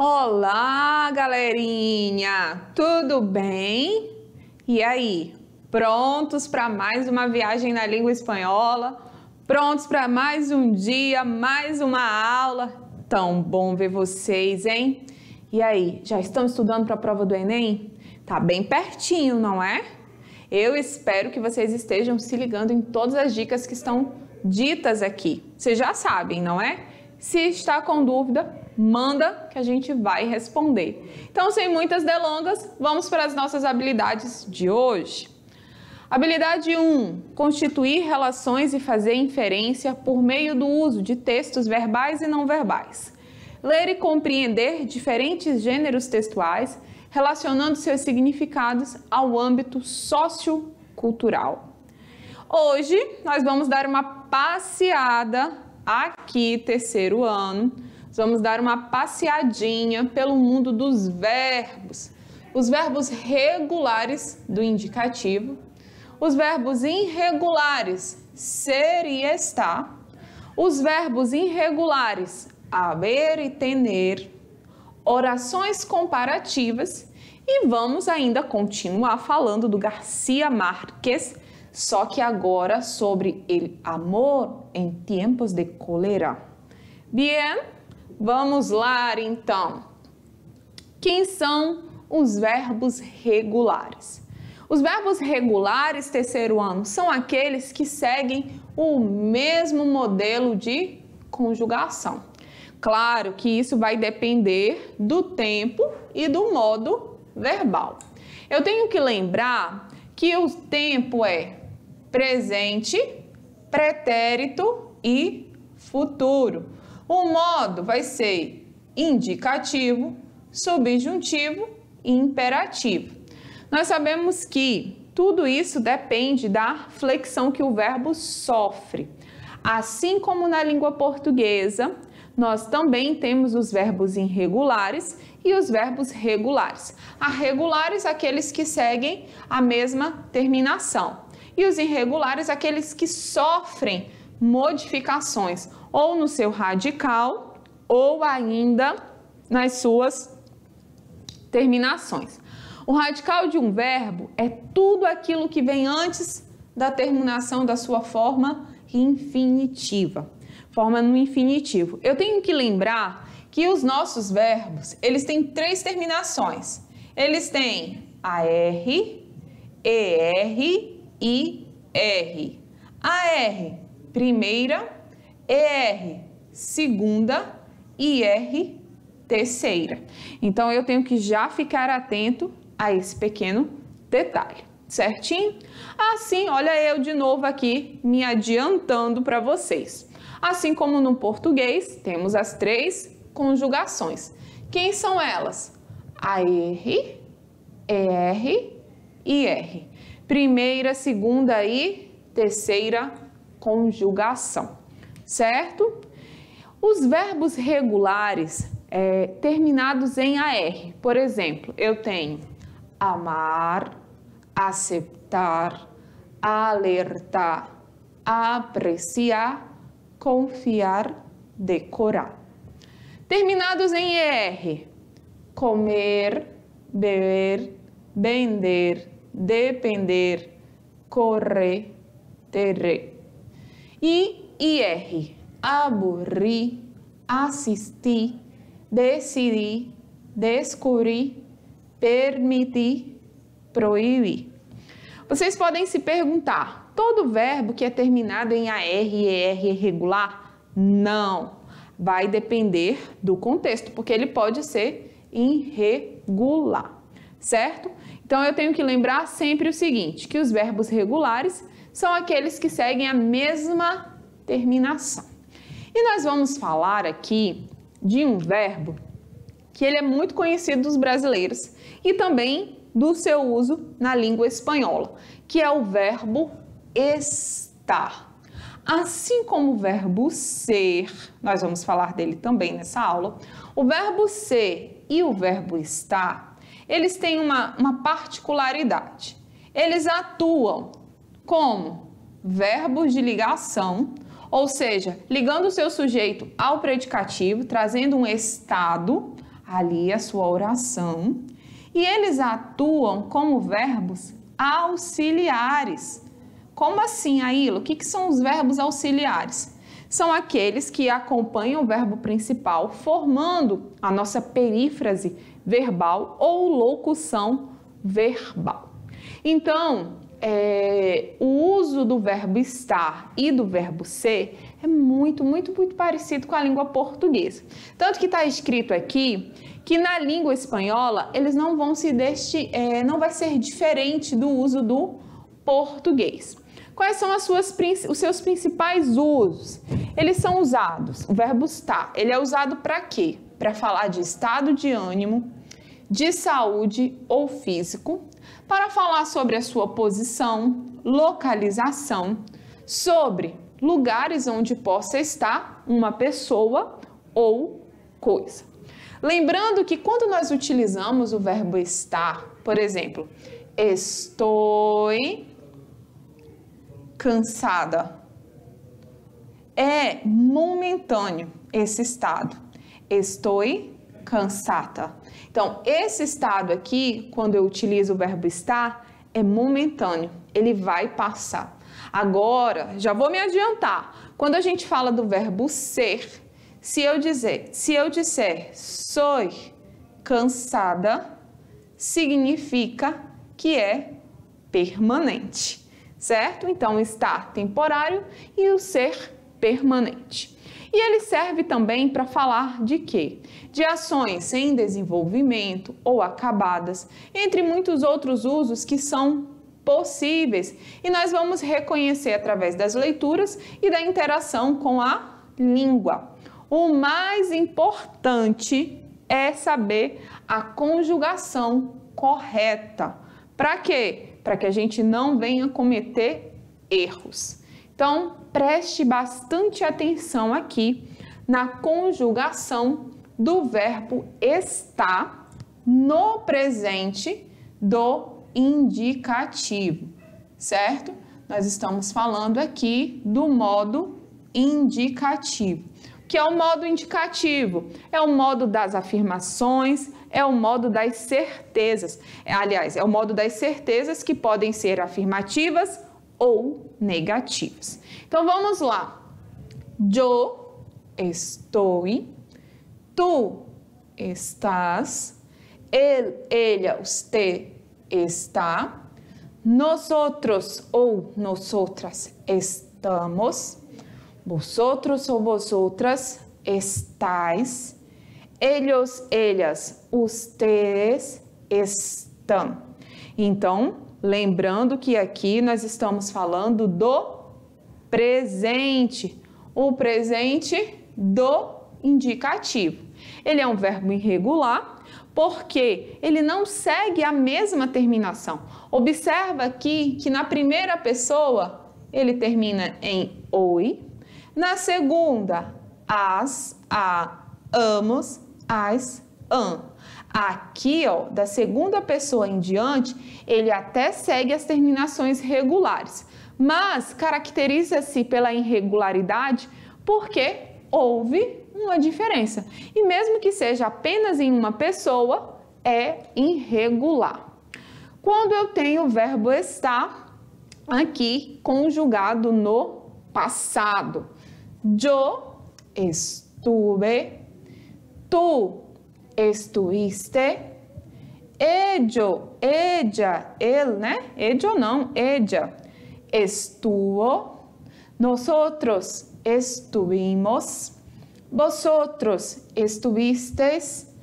Olá, galerinha! Tudo bem? E aí, prontos para mais uma viagem na língua espanhola? Prontos para mais um dia, mais uma aula? Tão bom ver vocês, hein? E aí, já estão estudando para a prova do Enem? Tá bem pertinho, não é? Eu espero que vocês estejam se ligando em todas as dicas que estão ditas aqui. Vocês já sabem, não é? Se está com dúvida, manda que a gente vai responder. Então, sem muitas delongas, vamos para as nossas habilidades de hoje. Habilidade 1. Constituir relações e fazer inferência por meio do uso de textos verbais e não verbais. Ler e compreender diferentes gêneros textuais, relacionando seus significados ao âmbito sociocultural. Hoje, nós vamos dar uma passeada aqui, terceiro ano. Vamos dar uma passeadinha pelo mundo dos verbos. Os verbos regulares do indicativo, os verbos irregulares ser e estar, os verbos irregulares haver e ter, orações comparativas e vamos ainda continuar falando do Garcia Márquez, só que agora sobre o amor em tempos de cólera. Bien, vamos lá então. Quem são os verbos regulares? Os verbos regulares, terceiro ano, são aqueles que seguem o mesmo modelo de conjugação. Claro que isso vai depender do tempo e do modo verbal. Eu tenho que lembrar que o tempo é presente, pretérito e futuro. O modo vai ser indicativo, subjuntivo e imperativo. Nós sabemos que tudo isso depende da flexão que o verbo sofre. Assim como na língua portuguesa, nós também temos os verbos irregulares e os verbos regulares. A regulares, aqueles que seguem a mesma terminação. E os irregulares, aqueles que sofrem modificações, ou no seu radical, ou ainda nas suas terminações. O radical de um verbo é tudo aquilo que vem antes da terminação da sua forma infinitiva. Forma no infinitivo. Eu tenho que lembrar que os nossos verbos, eles têm três terminações. Eles têm AR, ER e R. AR, primeira, ER, segunda e R, terceira. Então, eu tenho que já ficar atento a esse pequeno detalhe, certinho? Assim, olha eu de novo aqui me adiantando para vocês. Assim como no português, temos as três conjugações. Quem são elas? AR, ER e R. Primeira, segunda e terceira conjugação, certo? Os verbos regulares terminados em AR, por exemplo, eu tenho amar, aceitar, alertar, apreciar, confiar, decorar. Terminados em ER, comer, beber, vender, depender, correr, ter. E IR, aburrir, assistir, decidir, descobrir, permitir, proibir. Vocês podem se perguntar, todo verbo que é terminado em AR e ER é regular? Não, vai depender do contexto, porque ele pode ser irregular, certo? Então, eu tenho que lembrar sempre o seguinte, que os verbos regulares são aqueles que seguem a mesma terminação. E nós vamos falar aqui de um verbo que ele é muito conhecido dos brasileiros e também do seu uso na língua espanhola, que é o verbo estar. Assim como o verbo ser, nós vamos falar dele também nessa aula, o verbo ser e o verbo estar, eles têm uma particularidade. Eles atuam como verbos de ligação, ou seja, ligando o seu sujeito ao predicativo, trazendo um estado ali a sua oração, e eles atuam como verbos auxiliares. Como assim, Aila? O que são os verbos auxiliares? São aqueles que acompanham o verbo principal, formando a nossa perífrase verbal ou locução verbal. Então, o uso do verbo estar e do verbo ser é muito parecido com a língua portuguesa. Tanto que está escrito aqui que na língua espanhola eles não vão não vai ser diferente do uso do português. Quais são os seus principais usos? Eles são usados, o verbo estar, ele é usado para quê? Para falar de estado de ânimo, de saúde ou físico, para falar sobre a sua posição, localização, sobre lugares onde possa estar uma pessoa ou coisa. Lembrando que quando nós utilizamos o verbo estar, por exemplo, estou cansada, é momentâneo esse estado. Estou cansada. Então, esse estado aqui, quando eu utilizo o verbo estar, é momentâneo, ele vai passar. Agora, já vou me adiantar. Quando a gente fala do verbo ser, se eu disser sou cansada, significa que é permanente, certo? Então, estar temporário e o ser permanente. E ele serve também para falar de quê? De ações em desenvolvimento ou acabadas, entre muitos outros usos que são possíveis. E nós vamos reconhecer através das leituras e da interação com a língua. O mais importante é saber a conjugação correta. Para quê? Para que a gente não venha cometer erros. Então, preste bastante atenção aqui na conjugação do verbo estar no presente do indicativo, certo? Nós estamos falando aqui do modo indicativo. O que é o modo indicativo? É o modo das afirmações, é o modo das certezas. Aliás, é o modo das certezas que podem ser afirmativas ou negativas. Então, vamos lá. Yo estoy, tú estás, él, ella, usted está, nosotros ou nosotras estamos, vosotros ou vosotras estáis, ellos, ellas, ustedes estão. Então, lembrando que aqui nós estamos falando do presente, o presente do indicativo. Ele é um verbo irregular porque ele não segue a mesma terminação. Observa aqui que na primeira pessoa ele termina em oi, na segunda, as, a, amos, as, an. Aqui, ó, da segunda pessoa em diante, ele até segue as terminações regulares, mas caracteriza-se pela irregularidade porque houve uma diferença. E mesmo que seja apenas em uma pessoa, é irregular. Quando eu tenho o verbo estar aqui conjugado no passado, yo estuve, tú estuviste, ello, ella, él, né? Ello não, ella estuvo, nosotros estuvimos, vosotros estuvisteis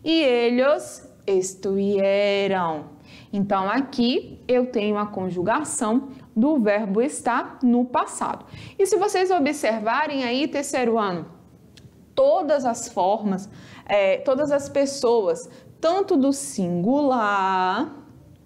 e ellos estuvieron. Então, aqui eu tenho a conjugação do verbo estar no passado. E se vocês observarem aí, terceiro ano, todas as formas, todas as pessoas, tanto do singular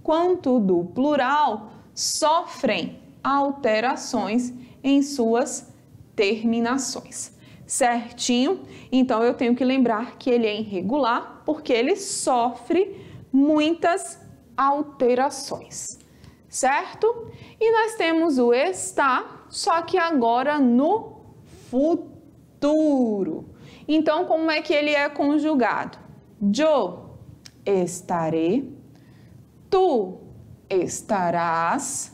quanto do plural, sofrem alterações em suas terminações. Certinho? Então, eu tenho que lembrar que ele é irregular porque ele sofre muitas alterações, certo? E nós temos o estar, só que agora no futuro. Então, como é que ele é conjugado? yo estaré, tú estarás,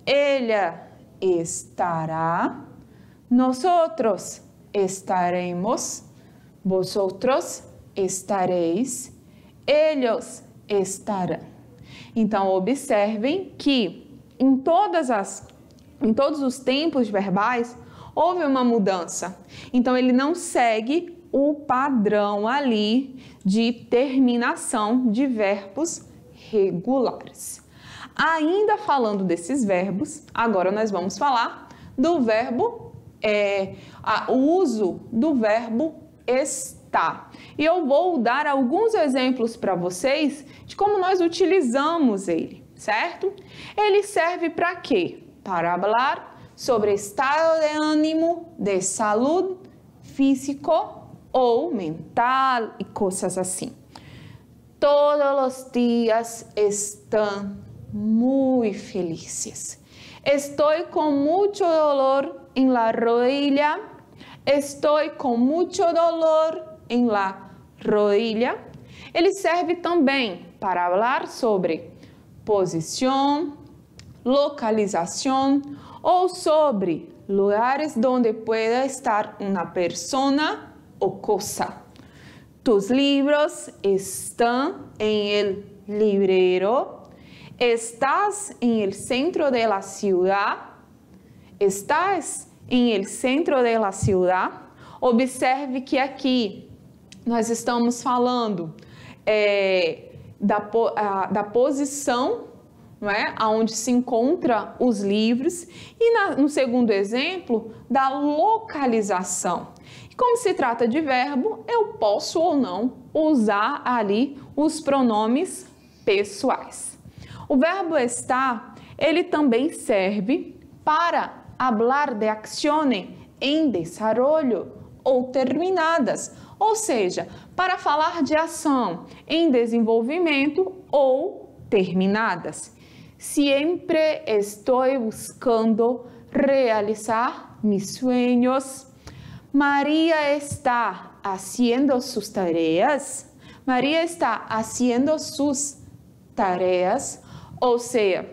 ella estará, nosotros estaremos, vosotros estareis, ellos estarão. Então, observem que em todos os tempos verbais houve uma mudança. Então, ele não segue o padrão ali de terminação de verbos regulares. Ainda falando desses verbos, agora nós vamos falar do verbo, o uso do verbo estar. E eu vou dar alguns exemplos para vocês de como nós utilizamos ele, certo? Ele serve para quê? Para falar sobre estado de ânimo, de saúde físico ou mental e coisas assim. Todos os dias estão muito felizes. Estou com muito dolor em la rodilla. Estou com muito dolor em la rodilla. Ele serve também para falar sobre posição, localização ou sobre lugares onde pueda estar uma pessoa ou coisa. Tus libros estão em el librero. Estás en el centro de la ciudad. Estás en el centro de la ciudad. Observe que aqui nós estamos falando da posição, não é? Onde se encontram os livros. E no segundo exemplo, da localização. E como se trata de verbo, eu posso ou não usar ali os pronomes pessoais. O verbo estar, ele também serve para falar de ações em desarrollo ou terminadas, ou seja, para falar de ação em desenvolvimento ou terminadas. Sempre estou buscando realizar mis sueños. Maria está haciendo sus tareas. Maria está haciendo sus tareas. Ou seja,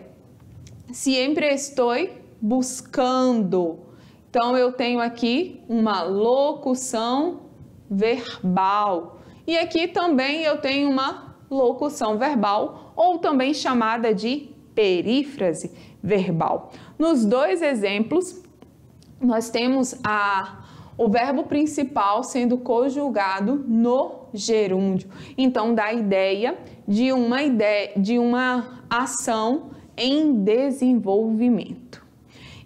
sempre estou buscando. Então, eu tenho aqui uma locução verbal. E aqui também eu tenho uma locução verbal, ou também chamada de perífrase verbal. Nos dois exemplos, nós temos o verbo principal sendo conjugado no gerúndio. Então, dá a ideia de uma ação em desenvolvimento.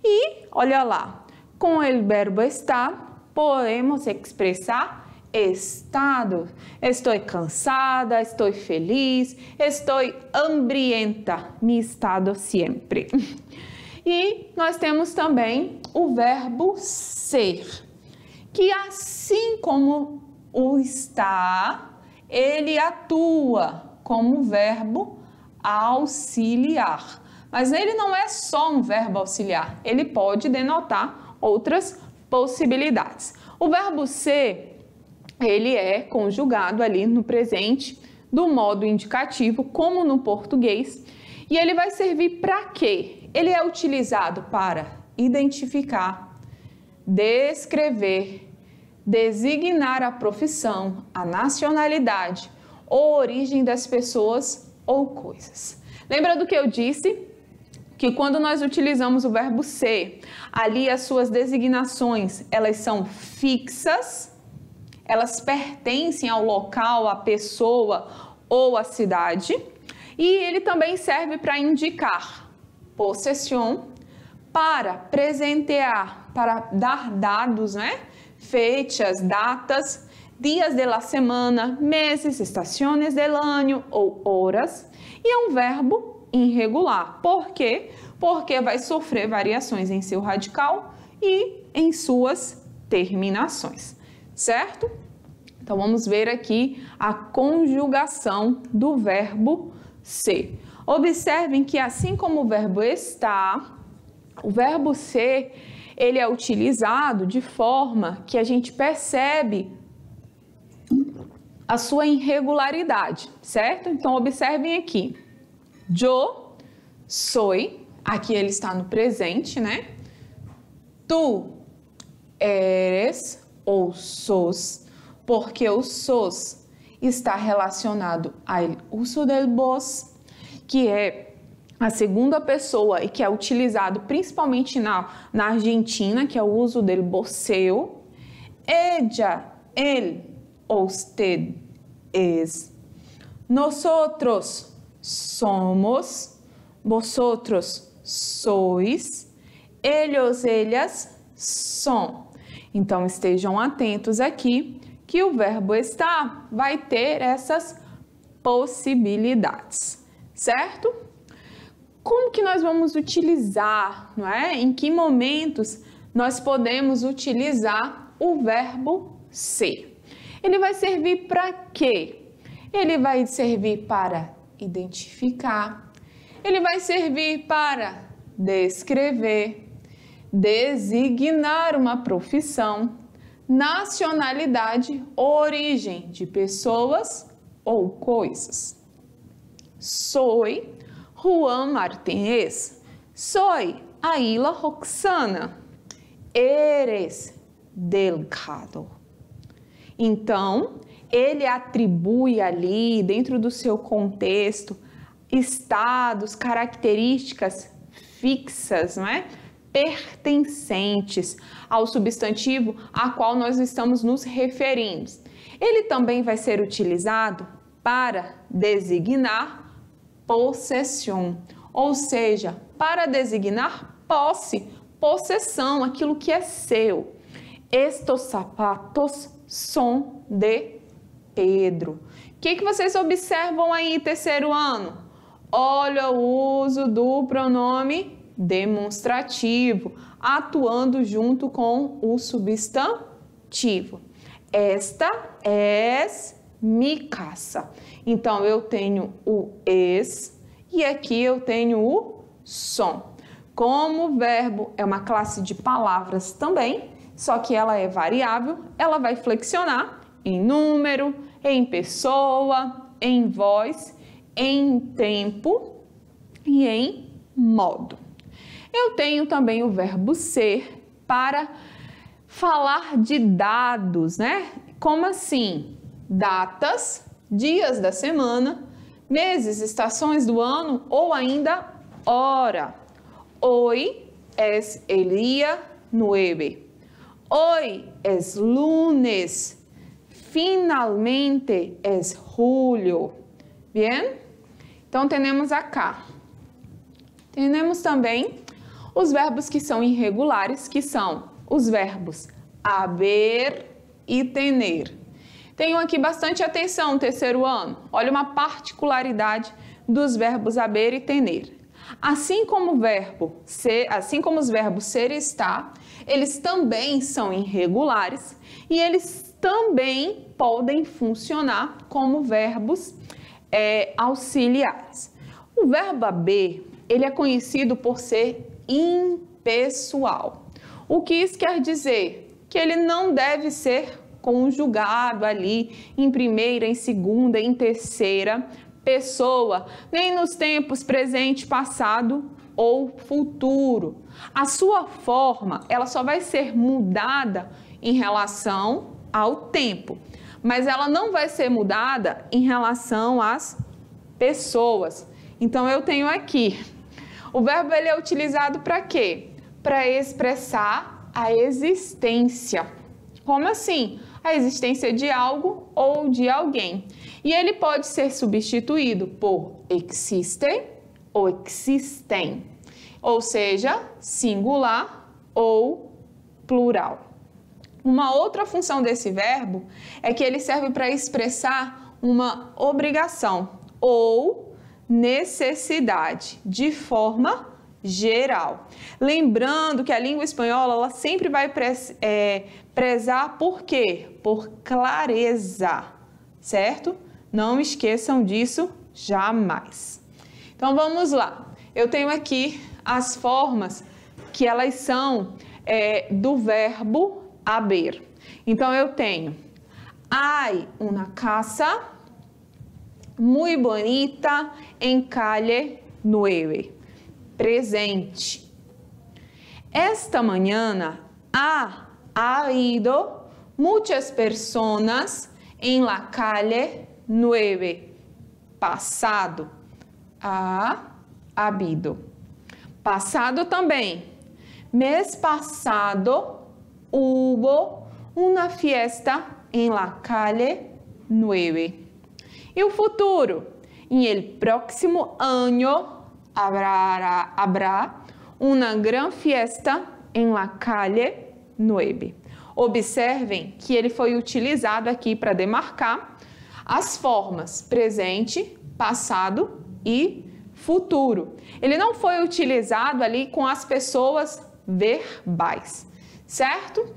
E, olha lá, com o verbo estar, podemos expressar estado. Estou cansada, estou feliz, estou hambrienta, mi estado sempre. E nós temos também o verbo ser, que assim como o estar, ele atua como verbo auxiliar. Mas ele não é só um verbo auxiliar, ele pode denotar outras possibilidades. O verbo ser, ele é conjugado ali no presente do modo indicativo, como no português, e ele vai servir para quê? Ele é utilizado para identificar, descrever, designar a profissão, a nacionalidade ou origem das pessoas ou coisas. Lembra do que eu disse? Que quando nós utilizamos o verbo ser, ali as suas designações, elas são fixas, elas pertencem ao local, à pessoa ou à cidade, e ele também serve para indicar possessão, para presentear, para dar dados, né? Fechas, datas, dias da semana, meses, estações do ano ou horas, e é um verbo irregular. Por quê? Porque vai sofrer variações em seu radical e em suas terminações, certo? Então, vamos ver aqui a conjugação do verbo ser. Observem que, assim como o verbo estar, o verbo ser, ele é utilizado de forma que a gente percebe a sua irregularidade, certo? Então, observem aqui. Yo soy, aqui ele está no presente, né? Tu eres ou sos, porque o sos está relacionado ao uso del vos, que é a segunda pessoa e que é utilizado principalmente na Argentina, que é o uso del voseo. Ella, él, usted es. Nosotros somos, vosotros sois, ellos, ellas son. Então, estejam atentos aqui que o verbo estar vai ter essas possibilidades, certo? Como que nós vamos utilizar, não é? Em que momentos nós podemos utilizar o verbo ser? Ele vai servir para quê? Ele vai servir para identificar, ele vai servir para descrever, designar uma profissão, nacionalidade, origem de pessoas ou coisas. Soy Juan Martínez. Soy Aila Roxana. Eres Delgado. Então, ele atribui ali, dentro do seu contexto, estados, características fixas, não é? Pertencentes ao substantivo a qual nós estamos nos referindo. Ele também vai ser utilizado para designar possessão, ou seja, para designar posse, possessão, aquilo que é seu. Estos zapatos são de Pedro. O que vocês observam aí, terceiro ano? Olha o uso do pronome demonstrativo, atuando junto com o substantivo. Esta es mi casa. Então, eu tenho o es e aqui eu tenho o son. Como o verbo é uma classe de palavras também, só que ela é variável, ela vai flexionar em número, em pessoa, em voz, em tempo e em modo. Eu tenho também o verbo ser para falar de dados, né? Como assim? Datas, dias da semana, meses, estações do ano ou ainda hora. Hoy es el día 9. Hoy es lunes. Finalmente es julio. Bien? Então, temos acá. Temos também os verbos que são irregulares, que são os verbos haber e tener. Tenham aqui bastante atenção, terceiro ano. Olha uma particularidade dos verbos haber e tener. Assim como o verbo ser, assim como os verbos ser e estar, eles também são irregulares e eles também podem funcionar como verbos auxiliares. O verbo haber, ele é conhecido por ser impessoal. O que isso quer dizer? Que ele não deve ser conjugado ali em primeira, em segunda, em terceira pessoa, nem nos tempos presente, passado ou futuro. A sua forma, ela só vai ser mudada em relação ao tempo, mas ela não vai ser mudada em relação às pessoas. Então, eu tenho aqui, o verbo ele é utilizado para quê? Para expressar a existência. Como assim? A existência de algo ou de alguém. E ele pode ser substituído por existe ou existem, ou seja, singular ou plural. Uma outra função desse verbo é que ele serve para expressar uma obrigação ou necessidade de forma geral. Lembrando que a língua espanhola ela sempre vai prezar por quê? Por clareza, certo? Não esqueçam disso jamais. Então vamos lá. Eu tenho aqui as formas que elas são do verbo haber. Então eu tenho Hay una casa muy bonita en calle 9. Presente. Esta mañana ha habido muchas personas en la calle 9. Passado. Ha habido. Passado também. Mês passado hubo una fiesta en la calle 9. E o futuro? Em el próximo año habrá una gran fiesta en la calle 9. Observem que ele foi utilizado aqui para demarcar as formas presente, passado e futuro. Ele não foi utilizado ali com as pessoas verbais, certo?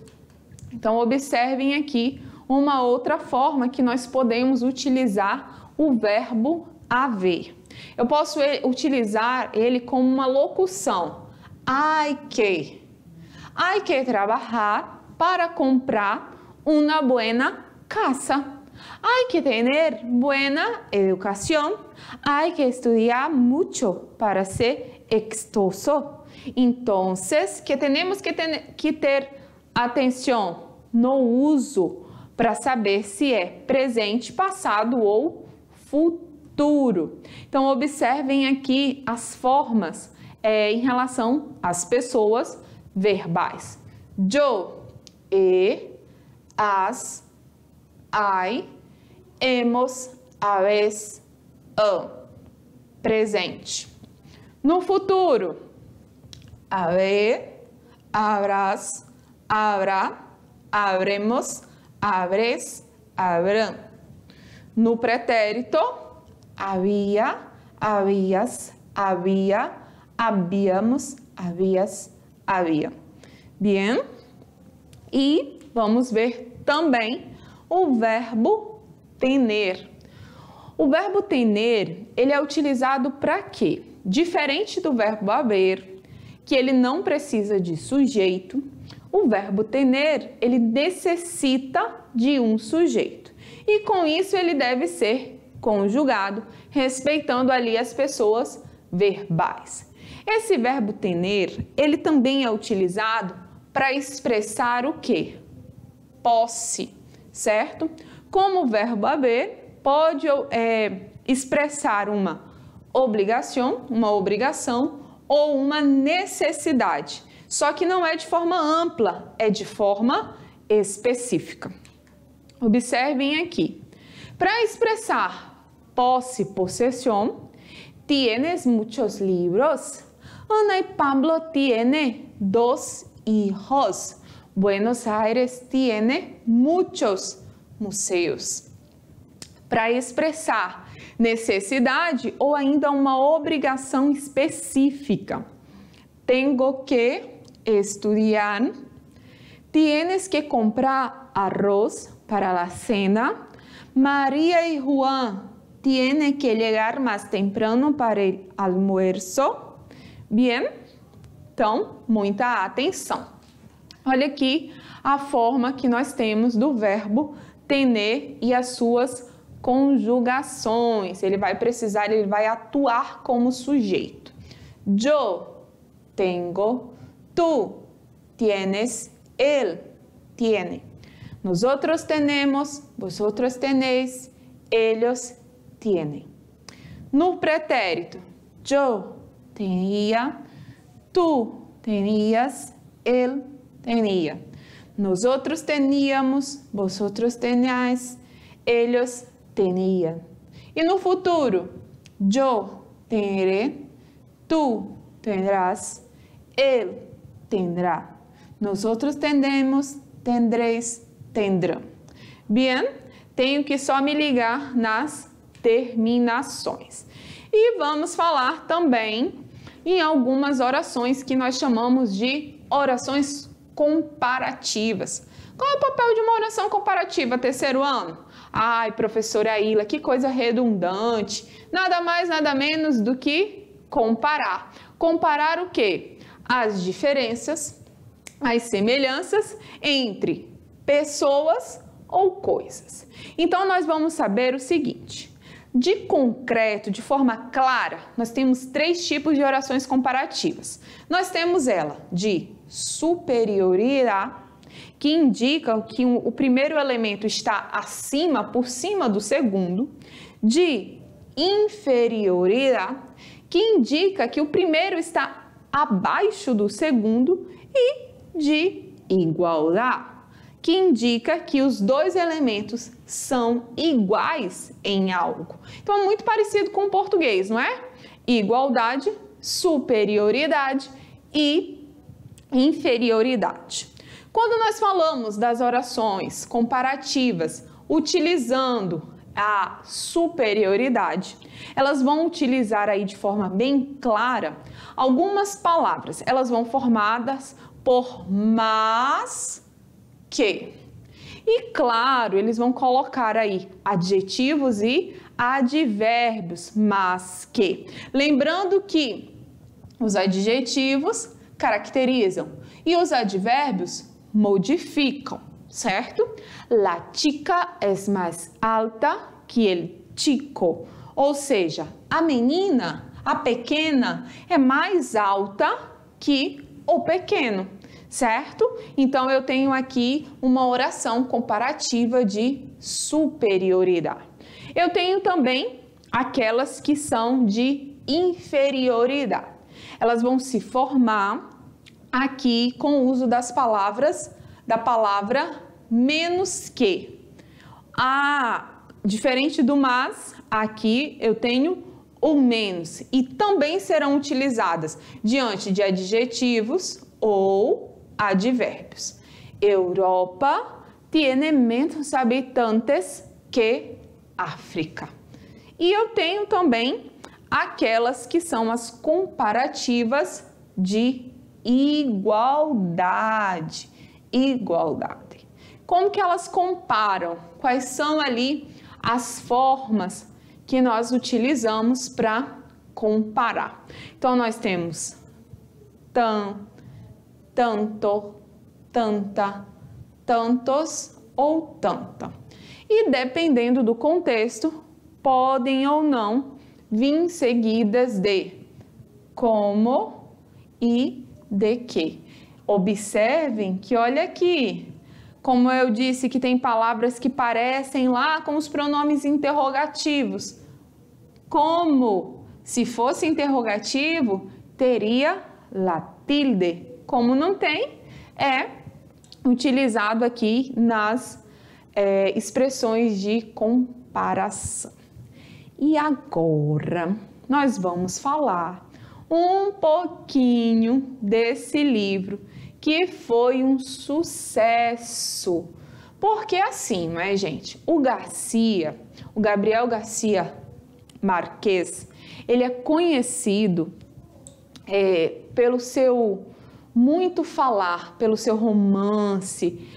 Então, observem aqui uma outra forma que nós podemos utilizar o verbo haver. Eu posso utilizar ele como uma locução. Hay que trabajar para comprar una buena casa. Hay que tener buena educación. Hay que estudiar mucho para ser exitoso. Entonces, que tenemos que ter atenção no uso para saber se é presente, passado ou futuro. Então, observem aqui as formas em relação às pessoas verbais. Yo, as, hay, hemos, habéis, presente. No futuro, haver, habrás, habrá, habremos, habres, habrão. No pretérito, havia, havias, havia, habíamos, havias, havia. Bien? E vamos ver também o verbo tener. O verbo tener, ele é utilizado para quê? Diferente do verbo haver, que ele não precisa de sujeito, o verbo tener, ele necessita de um sujeito. E com isso ele deve ser conjugado, respeitando ali as pessoas verbais. Esse verbo tener, ele também é utilizado para expressar o quê? Posse, certo? Como o verbo haver pode expressar uma obrigação ou uma necessidade. Só que não é de forma ampla, é de forma específica. Observem aqui. Para expressar posse, possessão, ¿tienes muchos libros? Ana y Pablo tiene 2 hijos. Buenos Aires tiene muchos museus. Para expressar necessidade ou ainda uma obrigação específica. Tengo que estudiar. Tienes que comprar arroz para la cena. María y Juan tienen que llegar más temprano para el almuerzo. Bien? Então, muita atenção. Olha aqui a forma que nós temos do verbo tener e as suas conjugações. Ele vai atuar como sujeito. Yo tengo, tú tienes, él tiene. Nosotros tenemos, vosotros tenéis, ellos tienen. No pretérito, yo tenía, tú tenías, él tenía. Nosotros teníamos, vosotros teníais, ellos tenían. E no futuro, yo tendré, tú tendrás, él tendrá. Nosotros tendremos, tendréis, tendrão. Bien, tenho que só me ligar nas terminações. E vamos falar também em algumas orações que nós chamamos de orações comparativas. Qual é o papel de uma oração comparativa, terceiro ano? Ai, professora Ila, que coisa redundante. Nada mais, nada menos do que comparar. Comparar o quê? As diferenças, as semelhanças entre pessoas ou coisas. Então, nós vamos saber o seguinte. De concreto, de forma clara, nós temos 3 tipos de orações comparativas. Nós temos ela de superioridade, que indica que o primeiro elemento está acima, por cima do segundo, de inferioridade, que indica que o primeiro está abaixo do segundo, e de igualdade, que indica que os 2 elementos são iguais em algo. Então, é muito parecido com o português, não é? Igualdade, superioridade e inferioridade. Quando nós falamos das orações comparativas utilizando a superioridade, elas vão utilizar aí de forma bem clara algumas palavras. Elas vão formadas por mas que. E claro, eles vão colocar aí adjetivos e advérbios, mas que. Lembrando que os adjetivos caracterizam e os advérbios modificam, certo? La chica es más alta que el chico. Ou seja, a menina, a pequena, é mais alta que o pequeno. Certo? Então, eu tenho aqui uma oração comparativa de superioridade. Eu tenho também aquelas que são de inferioridade. Elas vão se formar aqui com o uso da palavra menos que. Diferente do mas, aqui eu tenho o menos. E também serão utilizadas diante de adjetivos ou advérbios. Europa tiene menos habitantes que África. E eu tenho também aquelas que são as comparativas de igualdade. Igualdade. Como que elas comparam? Quais são ali as formas que nós utilizamos para comparar? Então, nós temos tanto, tanta, tantos ou tanta. E dependendo do contexto, podem ou não vir seguidas de como e de que. Observem que, olha aqui, como eu disse que tem palavras que parecem lá com os pronomes interrogativos. Como, se fosse interrogativo, teria la tilde. Como não tem, é utilizado aqui nas expressões de comparação. E agora, nós vamos falar um pouquinho desse livro, que foi um sucesso. Porque assim, não é, gente? O Gabriel Garcia Marques, ele é conhecido pelo seu muito falar, pelo seu romance,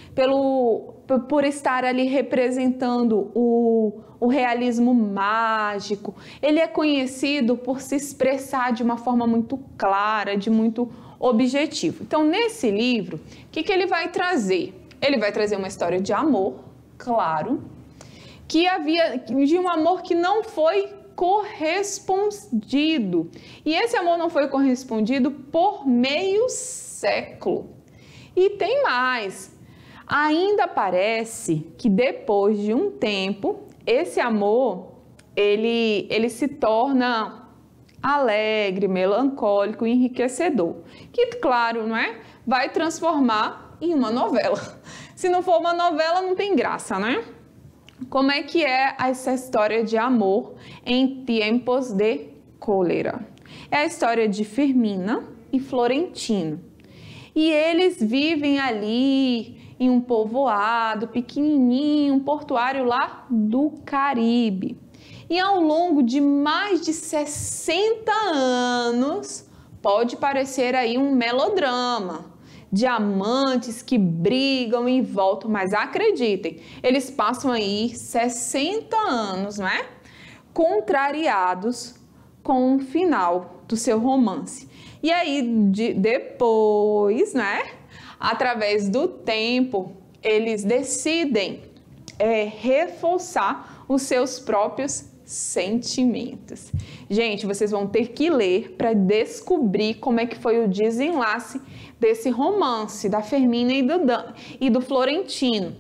por estar ali representando o realismo mágico. Ele é conhecido por se expressar de uma forma muito clara, de muito objetivo. Então, nesse livro, o que ele vai trazer? Ele vai trazer uma história de amor, claro, de um amor que não foi correspondido. E esse amor não foi correspondido por meio século. E tem mais. Ainda parece que depois de um tempo, esse amor, ele se torna alegre, melancólico, enriquecedor. Que, claro, não é? Vai transformar em uma novela. Se não for uma novela, não tem graça, né? Como é que é essa história de amor em tempos de cólera? É a história de Firmina e Florentino. E eles vivem ali em um povoado pequenininho, um portuário lá do Caribe. E ao longo de mais de 60 anos, pode parecer aí um melodrama de amantes que brigam e voltam, mas acreditem, eles passam aí 60 anos, não é? Contrariados com o final do seu romance. E aí, depois, né? Através do tempo, eles decidem reforçar os seus próprios sentimentos. Gente, vocês vão ter que ler para descobrir como é que foi o desenlace desse romance da Fermina e do Florentino,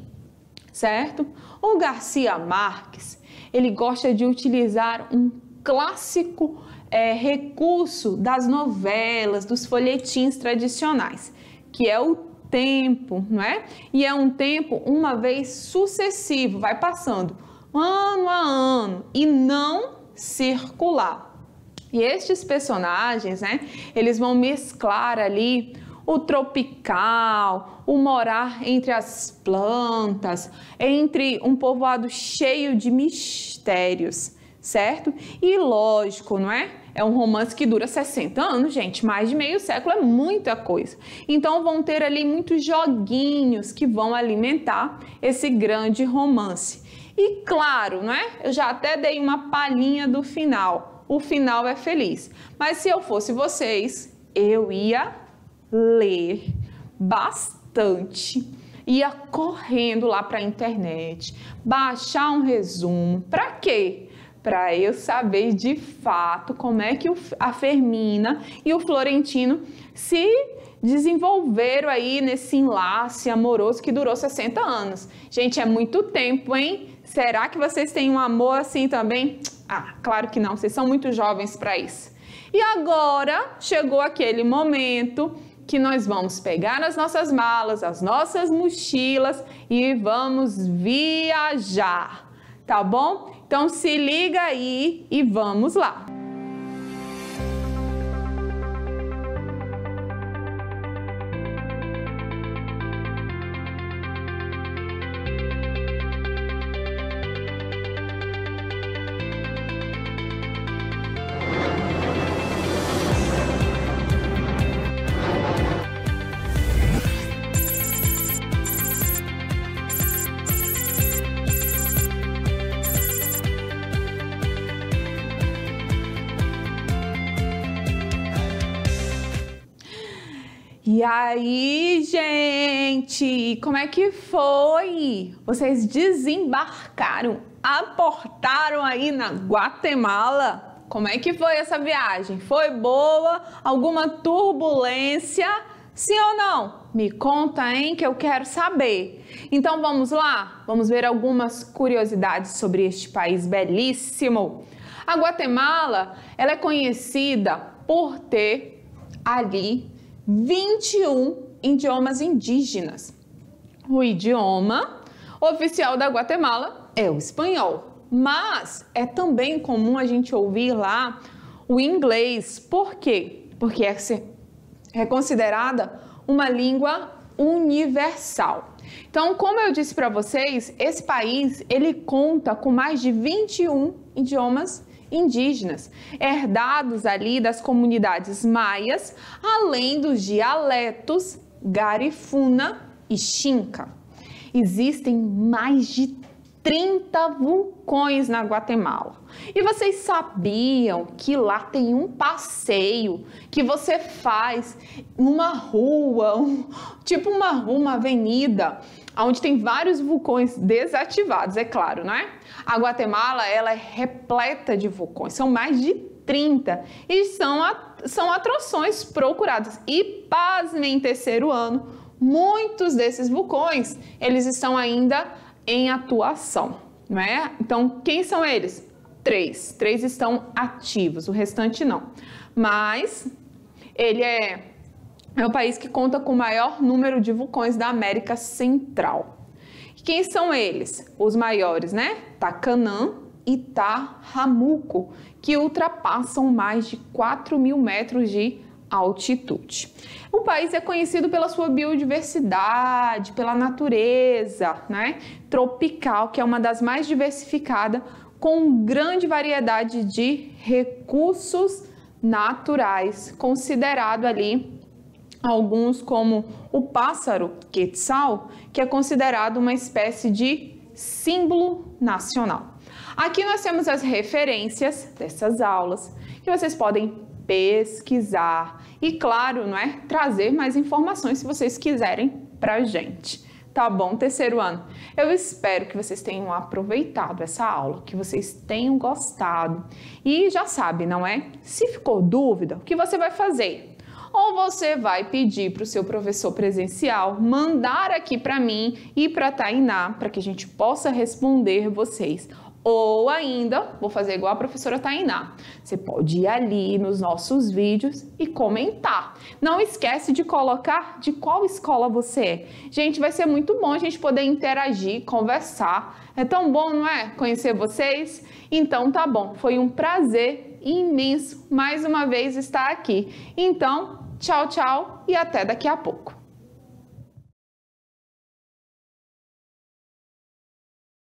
certo? O Garcia Marques, ele gosta de utilizar um clássico recurso das novelas, dos folhetins tradicionais, que é o tempo, não é? E é um tempo uma vez sucessivo, vai passando ano a ano e não circular. E estes personagens, né, eles vão mesclar ali o tropical, o morar entre as plantas, entre um povoado cheio de mistérios, certo? E lógico, não é? É um romance que dura 60 anos, gente, mais de meio século é muita coisa. Então vão ter ali muitos joguinhos que vão alimentar esse grande romance. E claro, não é? Eu já até dei uma palhinha do final. O final é feliz. Mas se eu fosse vocês, eu ia ler bastante, ia correndo lá para a internet, baixar um resumo. Para quê? Para eu saber de fato como é que a Fermina e o Florentino se desenvolveram aí nesse enlace amoroso que durou 60 anos. Gente, é muito tempo, hein? Será que vocês têm um amor assim também? Ah, claro que não, vocês são muito jovens para isso. E agora chegou aquele momento que nós vamos pegar as nossas malas, as nossas mochilas e vamos viajar, tá bom? Então se liga aí e vamos lá! E aí, gente, como é que foi? Vocês desembarcaram, aportaram aí na Guatemala? Como é que foi essa viagem? Foi boa? Alguma turbulência? Sim ou não? Me conta, hein, que eu quero saber. Então vamos lá? Vamos ver algumas curiosidades sobre este país belíssimo. A Guatemala, ela é conhecida por ter ali 21 idiomas indígenas. O idioma oficial da Guatemala é o espanhol, mas é também comum a gente ouvir lá o inglês. Por quê? Porque é considerada uma língua universal. Então, como eu disse para vocês, esse país ele conta com mais de 21 idiomas indígenas, herdados ali das comunidades maias, além dos dialetos Garifuna e Xinca. Existem mais de 30 vulcões na Guatemala. E vocês sabiam que lá tem um passeio que você faz numa rua, tipo uma avenida, onde tem vários vulcões desativados, é claro, não é? A Guatemala, ela é repleta de vulcões, são mais de 30 e são atrações procuradas. E pasmem, em terceiro ano, muitos desses vulcões, eles estão ainda em atuação, não é? Então, quem são eles? Três estão ativos, o restante não. Mas ele é o país que conta com o maior número de vulcões da América Central. Quem são eles? Os maiores, né? Tacanã e Tahamuco, que ultrapassam mais de 4.000 metros de altitude. O país é conhecido pela sua biodiversidade, pela natureza, né? Tropical, que é uma das mais diversificadas, com grande variedade de recursos naturais, considerado ali alguns como o pássaro quetzal, que é considerado uma espécie de símbolo nacional. Aqui nós temos as referências dessas aulas, que vocês podem pesquisar e, claro, não é, trazer mais informações se vocês quiserem para a gente, Tá bom, terceiro ano. Eu espero que vocês tenham aproveitado essa aula, que vocês tenham gostado. E já sabe, não é? Se ficou dúvida, o que você vai fazer? Ou você vai pedir para o seu professor presencial mandar aqui para mim e para a Tainá, para que a gente possa responder vocês. Ou ainda, vou fazer igual a professora Tainá. Você pode ir ali nos nossos vídeos e comentar. Não esquece de colocar de qual escola você é. Gente, vai ser muito bom a gente poder interagir, conversar. É tão bom, não é? Conhecer vocês? Então tá bom, foi um prazer imenso mais uma vez estar aqui. Então, tchau, tchau e até daqui a pouco.